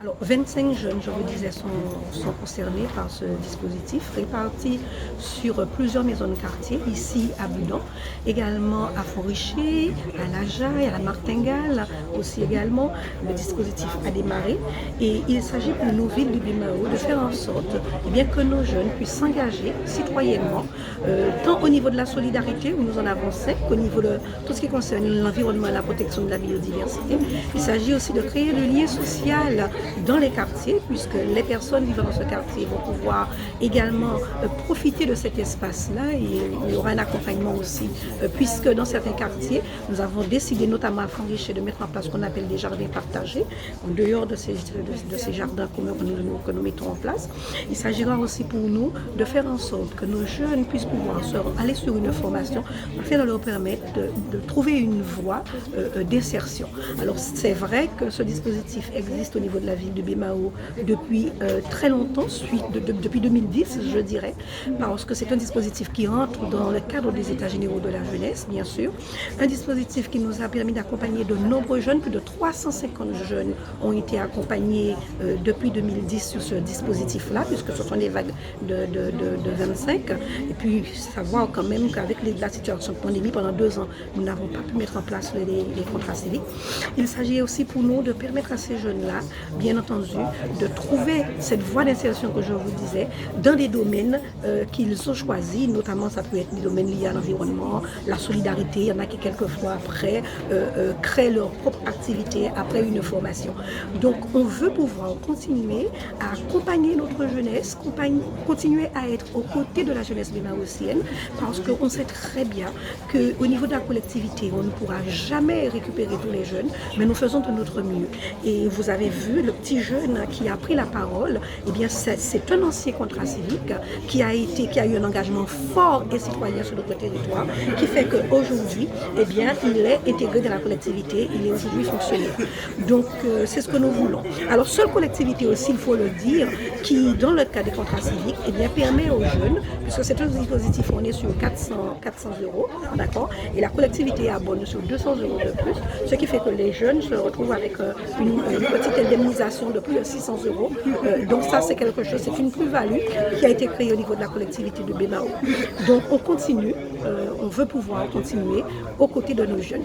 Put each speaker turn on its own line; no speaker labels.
Alors, 25 jeunes, je vous disais, sont concernés par ce dispositif, répartis sur plusieurs maisons de quartier, ici à Budan, également à Foriché, à La Jaille, à la Martingale, aussi également. Le dispositif a démarré et il s'agit pour nos villes du Bimao de faire en sorte bien, que nos jeunes puissent s'engager citoyennement, tant au niveau de la solidarité, où nous en avons 5, qu'au niveau de tout ce qui concerne l'environnement et la protection de la biodiversité. Il s'agit aussi de créer le lien social dans les quartiers, puisque les personnes vivant dans ce quartier vont pouvoir également profiter de cet espace-là et il y aura un accompagnement aussi, puisque dans certains quartiers, nous avons décidé notamment à Fondricher de mettre en place ce qu'on appelle des jardins partagés, en dehors de ces jardins communs que nous mettons en place. Il s'agira aussi pour nous de faire en sorte que nos jeunes puissent pouvoir aller sur une formation afin de leur permettre de trouver une voie d'insertion. Alors c'est vrai que ce dispositif existe au niveau de la ville de Bimao depuis très longtemps, depuis 2010 je dirais, parce que c'est un dispositif qui entre dans le cadre des États généraux de la jeunesse, bien sûr. Un dispositif qui nous a permis d'accompagner de nombreux jeunes, plus de 350 jeunes ont été accompagnés depuis 2010 sur ce dispositif-là, puisque ce sont des vagues de 25. Et puis savoir quand même qu'avec la situation de pandémie, pendant 2 ans, nous n'avons pas pu mettre en place les contrats civiques. Il s'agit aussi pour nous de permettre à ces jeunes-là, bien entendu, de trouver cette voie d'insertion que je vous disais dans des domaines qu'ils ont choisis, notamment ça peut être des domaines liés à l'environnement, la solidarité. Il y en a qui quelquefois après créent leur propre activité après une formation. Donc on veut pouvoir continuer à accompagner notre jeunesse, continuer à être aux côtés de la jeunesse bimaotienne, parce qu'on sait très bien qu'au niveau de la collectivité, on ne pourra jamais récupérer tous les jeunes, mais nous faisons de notre mieux. Et vous avez vu le petit jeune qui a pris la parole, eh bien c'est un ancien contrat civique qui a eu un engagement fort et citoyen sur notre territoire, qui fait qu'aujourd'hui, eh bien, il est intégré dans la collectivité, il est aujourd'hui fonctionnaire. Donc c'est ce que nous voulons. Alors seule collectivité aussi, il faut le dire, qui dans le cas des contrats civiques, eh bien, permet aux jeunes, puisque c'est un dispositif, on est sur 400 euros, d'accord, et la collectivité abonne sur 200 euros de plus, ce qui fait que les jeunes se retrouvent avec une petite indemnisation de plus de 600 euros. Donc ça, c'est quelque chose, c'est une plus-value qui a été créée au niveau de la collectivité de Bimao. Donc on continue, on veut pouvoir continuer aux côtés de nos jeunes.